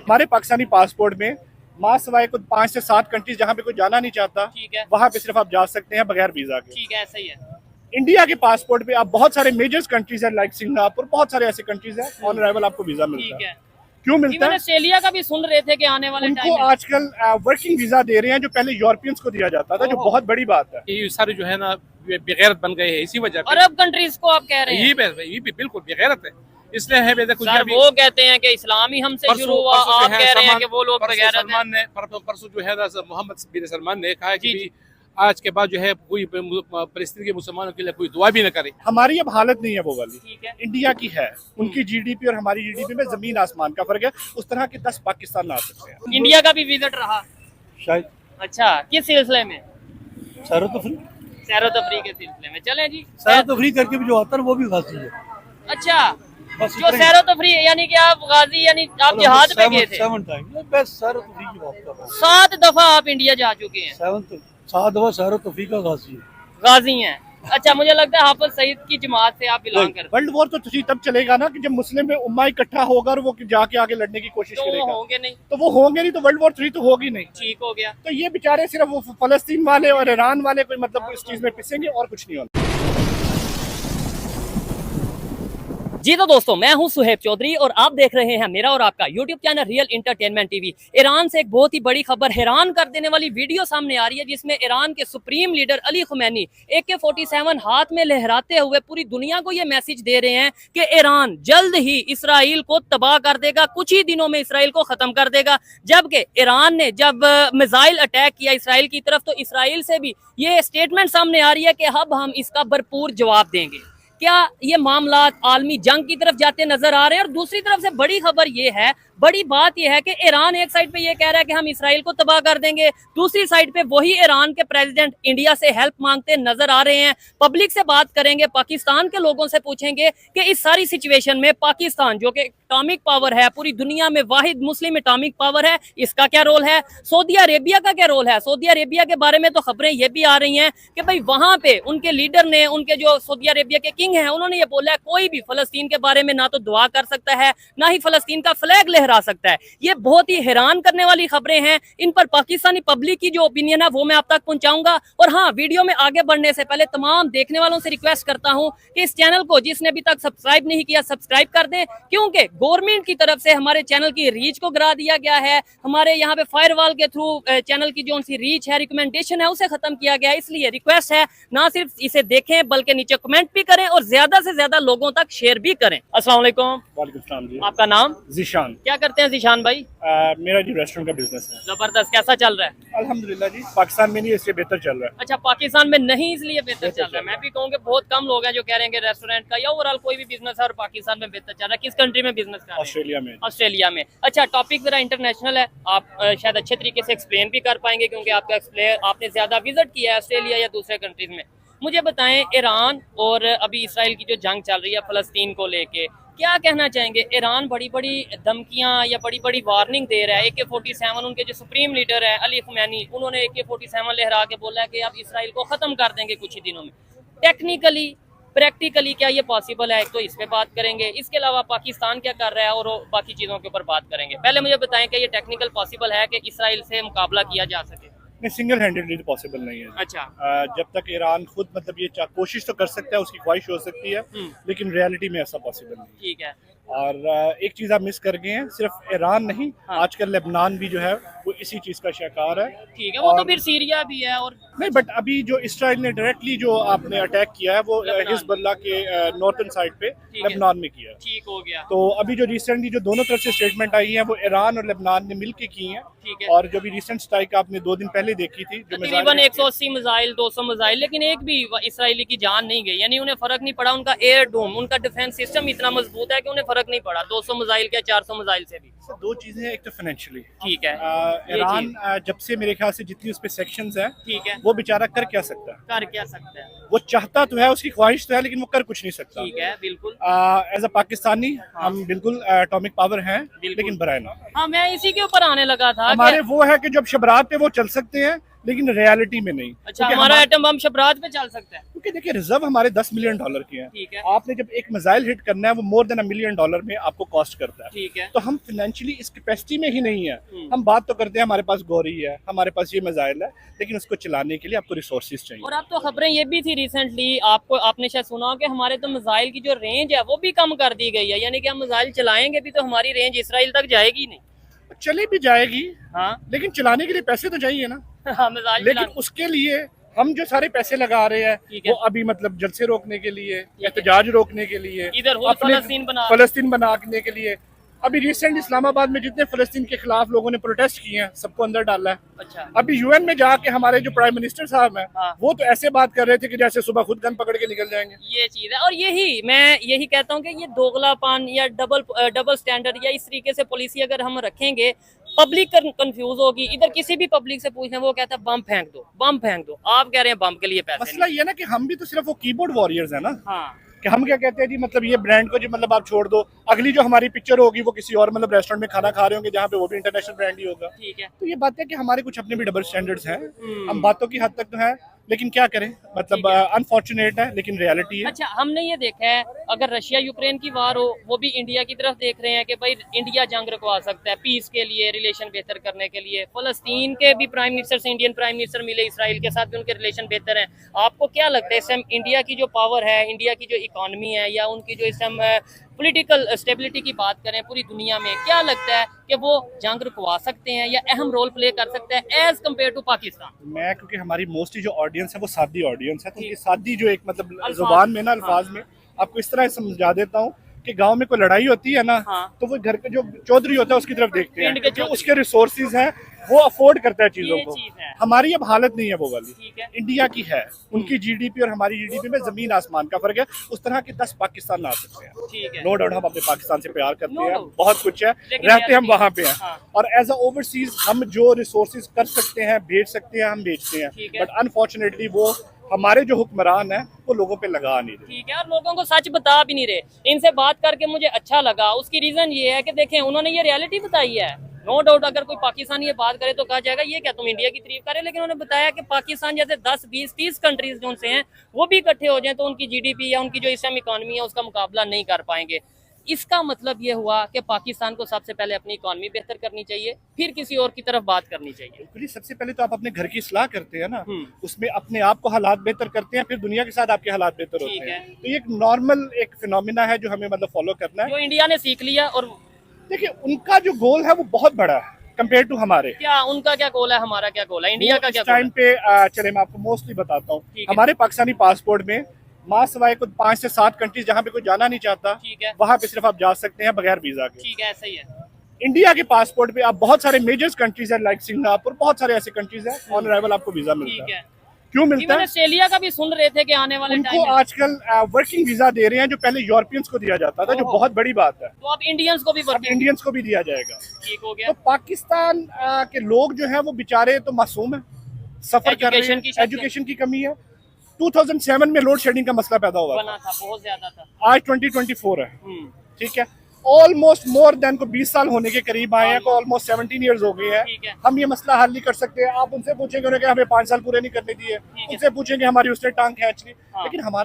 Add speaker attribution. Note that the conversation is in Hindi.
Speaker 1: हमारे पाकिस्तानी पासपोर्ट में माँ सवाए कुछ 5 से 7 कंट्रीज जहाँ पे कोई जाना नहीं चाहता,
Speaker 2: ठीक है,
Speaker 1: वहाँ पे सिर्फ आप जा सकते हैं बगैर वीजा के।
Speaker 2: ठीक है, सही है।
Speaker 1: इंडिया के पासपोर्ट पे आप बहुत सारे मेजर कंट्रीज हैं लाइक सिंगापुर, बहुत सारे ऐसे कंट्रीज हैं ऑन अराइवल आपको वीजा मिलता
Speaker 2: ठीक
Speaker 1: है।
Speaker 2: है।
Speaker 1: क्यों मिलता
Speaker 2: इवन
Speaker 1: है?
Speaker 2: ऑस्ट्रेलिया का भी सुन रहे थे कि आने वाले
Speaker 1: उनको
Speaker 2: टाइम में
Speaker 1: आजकल वर्किंग वीजा दे रहे हैं जो पहले यूरोपियंस को दिया जाता था, जो बहुत बड़ी बात है।
Speaker 3: ये सारे जो है ना बेगैरत बन गए हैं इसी वजह से।
Speaker 2: अरब कंट्रीज को आप कह रहे हैं?
Speaker 3: ये भी बिल्कुल बेगैरत है, इसलिए है कुछ
Speaker 2: सर वो कहते हैं कि इस्लाम ही हमसे शुरू हुआ, आप कह रहे हैं कि वो लोग बेगैरत हैं।
Speaker 3: परसों जो है ना मोहम्मद बिन सलमान ने कहा कि
Speaker 2: जी।
Speaker 3: आज के बाद जो है कोई परिस्थिति के मुसलमानों के लिए कोई दुआ भी न करे।
Speaker 1: हमारी अब हालत नहीं है वो वाली,
Speaker 2: ठीक है।
Speaker 1: इंडिया की है। उनकी जीडीपी और हमारी जीडीपी में जमीन आसमान का फर्क है। उस तरह के 10 पाकिस्तान आ सकते हैं।
Speaker 2: इंडिया का भी विजिट रहा?
Speaker 4: शायद
Speaker 2: अच्छा, किस सिलसिले में?
Speaker 4: सैरो तफरी
Speaker 2: सैरो तफरी के सिलसिले में। चलें जी।
Speaker 4: सैरो तफरी करके भी जो आता है वो भी गाजी है।
Speaker 2: अच्छा,
Speaker 4: बस
Speaker 2: जो सैरो तफरी यानी कि आप गाजी यानी आप जिहाद पे गए थे?
Speaker 4: 7 टाइम बस सैरो तफरी की बात कर रहा हूँ।
Speaker 2: 7 दफा आप इंडिया जा चुके हैं?
Speaker 4: 7 दफा सैरो तफरी का गाजी है।
Speaker 2: गाजी हैं। अच्छा, मुझे लगता है हाफिज सईद की जमात से आप बिलोंग करते हैं।
Speaker 1: वर्ल्ड वॉर तो तब चलेगा ना कि जब मुस्लिम में उम्मा इकट्ठा होगा और वो जाके आगे लड़ने की कोशिश
Speaker 2: तो वो
Speaker 1: करेगा।
Speaker 2: होंगे नहीं?
Speaker 1: तो वो होंगे नहीं तो वर्ल्ड वॉर 3 तो होगी नहीं।
Speaker 2: ठीक हो गया।
Speaker 1: तो ये बेचारे सिर्फ वो फलस्तीन वाले और ईरान वाले कोई मतलब इस चीज में पिसेंगे और कुछ नहीं होना।
Speaker 2: जी तो दोस्तों, मैं हूं सुहेब चौधरी और आप देख रहे हैं मेरा और आपका YouTube channel real entertainment TV. Iran से एक बहुत ही बड़ी खबर, हैरान कर देने वाली वीडियो सामने आ रही है जिसमें ईरान के supreme leader Ali Khomeini AK-47 हाथ में लहराते हुए पूरी दुनिया को ये मैसेज दे रहे हैं कि ईरान जल्द ही इसराइल को तबाह कर देगा, कुछ ही दिनों में इसराइल को खत्म कर देगा। जबकि ईरान ने जब मिसाइल अटैक किया इसराइल की तरफ, तो इसराइल से भी ये स्टेटमेंट सामने आ रही है कि अब हम इसका भरपूर जवाब देंगे। क्या ये मामला आलमी जंग की तरफ जाते नजर आ रहे हैं? और दूसरी तरफ से बड़ी खबर ये है, बड़ी बात यह है कि ईरान एक साइड पे ये कह रहा है कि हम इसराइल को तबाह कर देंगे, दूसरी साइड पे वही ईरान के प्रेसिडेंट इंडिया से हेल्प मांगते नजर आ रहे हैं। पब्लिक से बात करेंगे, पाकिस्तान के लोगों से पूछेंगे कि इस सारी सिचुएशन में पाकिस्तान जो कि एटॉमिक पावर है, पूरी दुनिया में वाहिद मुस्लिम एटॉमिक पावर है, इसका क्या रोल है? सऊदी अरेबिया का क्या रोल है? सऊदी अरेबिया के बारे में तो खबरें ये भी आ रही हैं कि भाई वहां पे उनके लीडर ने, उनके जो सऊदी अरेबिया के किंग हैं, उन्होंने ये बोला है कोई भी फलस्तीन के बारे में ना तो दुआ कर सकता है, ना ही फलस्तीन का फ्लैग लहरा सकता है। ये बहुत ही हैरान करने वाली खबरें हैं। इन पर पाकिस्तानी पब्लिक की जो ओपिनियन है वो मैं आप तक पहुंचाऊंगा। और हाँ, वीडियो में आगे बढ़ने से पहले तमाम देखने वालों से रिक्वेस्ट करता हूं कि इस चैनल को जिसने अभी तक सब्सक्राइब नहीं किया सब्सक्राइब कर दें, क्योंकि गवर्नमेंट की तरफ से हमारे चैनल की रीच को गिरा दिया गया है। हमारे यहाँ पे फायरवॉल के थ्रू चैनल की जो उनकी रीच है, रिकमेंडेशन है, उसे खत्म किया गया है। इसलिए रिक्वेस्ट है, ना सिर्फ इसे देखें बल्कि नीचे कमेंट भी करें और ज्यादा से ज्यादा लोगों तक शेयर भी करें। अस्सलाम वालेकुम।
Speaker 1: वालेकुम सलाम जी।
Speaker 2: आपका नाम?
Speaker 1: जीशान।
Speaker 2: क्या करते हैं जीशान भाई?
Speaker 1: मेरा जी रेस्टोरेंट का बिजनेस है।
Speaker 2: जबरदस्त, कैसा चल रहा है?
Speaker 1: अल्हम्दुलिल्लाह जी, पाकिस्तान में नहीं इसलिए बेहतर चल रहा है।
Speaker 2: अच्छा, पाकिस्तान में नहीं इसलिए बेहतर चल रहा है। मैं भी कहूँगा बहुत कम लोग हैं जो कह रहे हैं कि रेस्टोरेंट का या ओवरऑल कोई भी बिजनेस है और पाकिस्तान में बेहतर चल रहा है। किस कंट्री में बिजनेस कर रहे हैं?
Speaker 1: ऑस्ट्रेलिया में।
Speaker 2: ऑस्ट्रेलिया में। अच्छा, टॉपिक जरा इंटरनेशनल है, आप शायद अच्छे तरीके से एक्सप्लेन भी कर पाएंगे क्योंकि आपने ज्यादा विजिट किया है ऑस्ट्रेलिया या दूसरे कंट्रीज में। मुझे बताएं, ईरान और अभी इसराइल की जो जंग चल रही है फलस्तीन को लेके, क्या कहना चाहेंगे? ईरान बड़ी बड़ी धमकियां या बड़ी बड़ी वार्निंग दे रहा है। AK-47 उनके जो सुप्रीम लीडर है अली खुमैनी, उन्होंने AK-47 लहरा के बोला है कि अब इसराइल को खत्म कर देंगे कुछ ही दिनों में। टेक्निकली प्रैक्टिकली क्या ये पॉसिबल है? तो इस पे बात करेंगे। इसके अलावा पाकिस्तान क्या कर रहा है और बाकी चीज़ों के ऊपर बात करेंगे। पहले मुझे बताएं कि ये टेक्निकल पॉसिबल है कि इसराइल से मुकाबला किया जा सके?
Speaker 1: नहीं, सिंगल हैंडेडली पॉसिबल नहीं है।
Speaker 2: अच्छा।
Speaker 1: जब तक ईरान खुद मतलब ये कोशिश तो कर सकता है, उसकी ख्वाहिश हो सकती है, लेकिन रियलिटी में ऐसा पॉसिबल नहीं।
Speaker 2: ठीक है।
Speaker 1: और एक चीज़ आप मिस कर गए हैं, सिर्फ ईरान नहीं,
Speaker 2: हाँ।
Speaker 1: आजकल लेबनान भी जो है वो इसी चीज़ का शिकार है।
Speaker 2: ठीक है, वो तो फिर सीरिया भी है और
Speaker 1: नहीं, बट अभी जो इसराइल ने डायरेक्टली जो आपने अटैक किया है वो हिजबुल्लाह के नॉर्थन साइड पे लेबनान में किया है।
Speaker 2: ठीक हो गया।
Speaker 1: तो अभी जो रिसेंटली जो दोनों तरफ से स्टेटमेंट आई है वो ईरान और लेबनान ने मिलकर की हैं।
Speaker 2: ठीक है।
Speaker 1: और जो भी रिसेंट स्ट्राइक आपने 2 दिन पहले देखी थी, जो
Speaker 2: तकरीबन 180 मिसाइल, 200 मिसाइल, लेकिन एक भी इसराइली की जान नहीं गई, यानी उन्हें फर्क नहीं पड़ा। उनका एयर डोम, उनका डिफेंस सिस्टम इतना मजबूत है कि उन्हें फर्क नहीं पड़ा 200 मिसाइल के 400 मिसाइल से भी।
Speaker 1: सर, 2 चीजें हैं, एक तो फाइनेंशियली,
Speaker 2: ठीक है,
Speaker 1: ईरान जब से मेरे ख्याल से जितनी उस पे सेक्शंस हैं,
Speaker 2: ठीक है,
Speaker 1: वो बेचारा कर क्या सकता है?
Speaker 2: कर क्या सकता है?
Speaker 1: वो चाहता तो है, उसकी ख्वाहिश तो है, लेकिन वो कर कुछ नहीं सकता।
Speaker 2: ठीक है, बिल्कुल।
Speaker 1: एज अ पाकिस्तानी हम बिल्कुल एटॉमिक पावर हैं, लेकिन बराए ना।
Speaker 2: हाँ, मैं इसी के ऊपर आने लगा था।
Speaker 1: हमारे वो है कि जब शबरात पे वो चल सकते हैं, लेकिन रियलिटी में नहीं।
Speaker 2: अच्छा,
Speaker 1: क्योंकि
Speaker 2: हमारा एटम बम शबराज पे चल सकता है।
Speaker 1: क्योंकि देखिए रिजर्व हमारे $10 मिलियन के हैं।
Speaker 2: ठीक है।
Speaker 1: आपने जब एक मिसाइल हिट करना है वो more than $1 मिलियन में आपको कॉस्ट करता है।
Speaker 2: ठीक है।
Speaker 1: तो हम फाइनेंशियली इस कैपेसिटी में ही नहीं है। हम बात तो करते हैं हमारे पास गौरी है, हमारे पास ये मिसाइल है, लेकिन उसको चलाने के लिए आपको रिसोर्सेज चाहिए।
Speaker 2: और अब तो खबरें ये भी थी रिसेंटली, आपने शायद सुना हो कि हमारे तो मिसाइल की जो रेंज है वो भी कम कर दी गई है, यानी कि हम मिसाइल चलाएंगे भी तो हमारी रेंज इसराइल तक जाएगी नहीं।
Speaker 1: चली भी जाएगी,
Speaker 2: हाँ
Speaker 1: लेकिन चलाने के लिए पैसे तो चाहिए ना।
Speaker 2: हाँ, मिसाइल
Speaker 1: लेकिन
Speaker 2: चलाने-
Speaker 1: उसके लिए हम जो सारे पैसे लगा रहे हैं
Speaker 2: ठीक है।
Speaker 1: वो अभी मतलब जलसे रोकने के लिए, एहतजाज रोकने के लिए,
Speaker 2: इधर हुल
Speaker 1: फलस्तीन बनाने के लिए। अभी रिसेंट इस्लामाबाद में जितने फलस्तीन के खिलाफ लोगों ने प्रोटेस्ट किए हैं सबको अंदर डाला है।
Speaker 2: अच्छा।
Speaker 1: अभी यूएन में जाके हमारे जो प्राइम मिनिस्टर साहब हैं
Speaker 2: हाँ।
Speaker 1: वो तो ऐसे बात कर रहे थे कि जैसे सुबह खुद गन पकड़ के निकल जाएंगे।
Speaker 2: ये चीज है, और मैं यही कहता हूँ कि ये दोगलापन या डबल स्टैंडर्ड या इस तरीके से पॉलिसी अगर हम रखेंगे, पब्लिक कंफ्यूज होगी। इधर किसी भी पब्लिक से पूछना वो कहता है बम फेंक दो, बम फेंक दो। आप कह रहे हैं बम के लिए पैसे
Speaker 1: मसला ये ना कि हम भी तो सिर्फ वो कीबोर्ड वॉरियर्स है ना,
Speaker 2: हाँ
Speaker 1: कि हम क्या कहते हैं जी मतलब ये ब्रांड को जी मतलब आप छोड़ दो, अगली जो हमारी पिक्चर होगी वो किसी और मतलब रेस्टोरेंट में खाना खा रहे होंगे जहाँ पे वो भी इंटरनेशनल ब्रांड ही होगा।
Speaker 2: ठीक है।
Speaker 1: तो ये बात है कि हमारे कुछ अपने भी डबल स्टैंडर्ड्स हैं। हम बातों की हद तक तो है, लेकिन क्या करें, मतलब अनफॉर्चुनेट है लेकिन रियलिटी है।
Speaker 2: अच्छा, हमने ये देखा है अगर रशिया यूक्रेन की वार हो, वो भी इंडिया की तरफ देख रहे हैं कि भाई इंडिया जंग रुकवा सकता है पीस के लिए, रिलेशन बेहतर करने के लिए। फलस्तीन के भी प्राइम मिनिस्टर से इंडियन प्राइम मिनिस्टर मिले, इसराइल के साथ भी उनके रिलेशन बेहतर हैं। आपको क्या लगता है इस टाइम इंडिया की जो पावर है, इंडिया की जो इकॉनमी है, या उनकी जो इस टाइम पॉलिटिकल स्टेबिलिटी की बात करें पूरी दुनिया में, क्या लगता है कि वो जंग रुकवा सकते हैं या अहम रोल प्ले कर सकते हैं एज कम्पेयर टू पाकिस्तान?
Speaker 1: मैं क्योंकि हमारी मोस्टली जो ऑडियंस है वो सादी ऑडियंस है, तो उनकी सादी जो एक मतलब जुबान में ना अल्फाज में आपको इस तरह समझा देता हूँ कि गांव में कोई लड़ाई होती है ना,
Speaker 2: हाँ।
Speaker 1: तो वो घर के जो चौधरी होता है उसकी तरफ देखते हैं
Speaker 2: पिंड के
Speaker 1: क्योंकि उसके रिसोर्सेज हैं, वो अफोर्ड करता है चीजों
Speaker 2: ये
Speaker 1: को।
Speaker 2: चीज है।
Speaker 1: हमारी अब हालत नहीं है वो वाली,
Speaker 2: ठीक है।
Speaker 1: इंडिया की है। उनकी जीडीपी और हमारी जीडीपी में जमीन आसमान का फर्क है। उस तरह के 10 पाकिस्तान ला सकते हैं।
Speaker 2: ठीक है।
Speaker 1: नो डाउट हम अपने पाकिस्तान से प्यार करते
Speaker 2: No
Speaker 1: हैं,
Speaker 2: doubt।
Speaker 1: बहुत कुछ है,
Speaker 2: लेकिन
Speaker 1: रहते हम
Speaker 2: reality-
Speaker 1: वहाँ पे हैं।
Speaker 2: हाँ।
Speaker 1: और एज अ ओवरसीज हम जो रिसोर्सेज कर सकते हैं, भेज सकते हैं, हम भेजते हैं।
Speaker 2: ठीक है।
Speaker 1: बट अनफॉर्चुनेटली वो हमारे जो हुक्मरान है वो लोगों पे लगा नहीं रहे।
Speaker 2: ठीक है, और लोगों को सच बता भी नहीं रहे। इनसे बात करके मुझे अच्छा लगा। उसकी रीजन ये है कि देखें उन्होंने ये रियलिटी बताई है। नो डाउट अगर कोई पाकिस्तानी ये बात करे तो कहा जाएगा ये क्या तुम इंडिया की तारीफ कर रहे, लेकिन उन्होंने बताया कि पाकिस्तान जैसे 10, 20, 30 कंट्रीज जो उनसे हैं वो भी इकट्ठे हो जाएं तो उनकी जीडीपी या उनकी जो इस टाइम इकॉनमी है उसका मुकाबला नहीं कर पाएंगे। इसका मतलब ये हुआ कि पाकिस्तान को सबसे पहले अपनी इकॉनमी बेहतर करनी चाहिए, फिर किसी और की तरफ बात करनी चाहिए।
Speaker 1: बिल्कुल, सबसे पहले तो आप अपने घर की सलाह करते हैं ना, उसमें अपने आप को हालात बेहतर करते हैं, फिर दुनिया के साथ आपके हालात बेहतर होते
Speaker 2: ठीक
Speaker 1: हैं।
Speaker 2: है।
Speaker 1: तो ये एक नॉर्मल एक फिनोमिना है जो हमें मतलब फॉलो करना है।
Speaker 2: जो इंडिया ने सीख लिया। और
Speaker 1: देखिए उनका जो गोल है वो बहुत बड़ा है कंपेयर टू हमारे।
Speaker 2: क्या उनका क्या गोल है, हमारा क्या गोल है, इंडिया का क्या
Speaker 1: इस
Speaker 2: गोल
Speaker 1: टाइम
Speaker 2: है?
Speaker 1: पे चले मैं आपको मोस्टली बताता हूँ।
Speaker 2: ठीक है।
Speaker 1: हमारे पाकिस्तानी पासपोर्ट में माँ सवाए कुछ 5 से 7 कंट्रीज जहाँ पे कोई जाना नहीं चाहता,
Speaker 2: ठीक है।
Speaker 1: वहाँ पे सिर्फ आप जा सकते हैं बगैर वीजा के।
Speaker 2: ठीक है, ऐसा ही है।
Speaker 1: इंडिया के पासपोर्ट पे आप बहुत सारे मेजर कंट्रीज है लाइक सिंगापुर, बहुत सारे ऐसे कंट्रीज है ऑन अराइवल आपको वीजा मिलता
Speaker 2: ठीक
Speaker 1: है।
Speaker 2: है।
Speaker 1: क्यों मिलता
Speaker 2: इवन
Speaker 1: है?
Speaker 2: ऑस्ट्रेलिया का भी सुन रहे थे कि आने वाले
Speaker 1: उनको
Speaker 2: टाइम में
Speaker 1: आजकल वर्किंग वीजा दे रहे हैं जो पहले यूरोपियंस को दिया जाता था, जो
Speaker 2: ओहो।
Speaker 1: बहुत बड़ी बात है।
Speaker 2: तो अब इंडियंस को भी
Speaker 1: अब
Speaker 2: वर्किंग
Speaker 1: इंडियंस को भी दिया जाएगा।
Speaker 2: ठीक हो गया।
Speaker 1: तो पाकिस्तान के लोग जो है वो बेचारे तो मासूम है, सफर कर रहे
Speaker 2: Education की
Speaker 1: हैं,
Speaker 2: शक्ल।
Speaker 1: एजुकेशन की कमी है। 2007 में लोड शेडिंग का मसला पैदा हुआ था,
Speaker 2: बना था, बहुत ज्यादा था।
Speaker 1: आज 2024 है, ठीक है। ऑलमोस्ट मोर देन को 20 साल होने के करीब आए हैं, को ऑलमोस्ट 17 इयर्स हो गए
Speaker 2: ठीक है।
Speaker 1: हैं। हम ये मसला हल नहीं कर सकते। आप उनसे पूछेंगे उन्होंने कहा हमें 5 साल पूरे नहीं करने दिए,
Speaker 2: है।
Speaker 1: उनसे पूछेंगे हमारी उसने टांग खींच ली,
Speaker 2: हाँ।
Speaker 1: लेकिन हमारा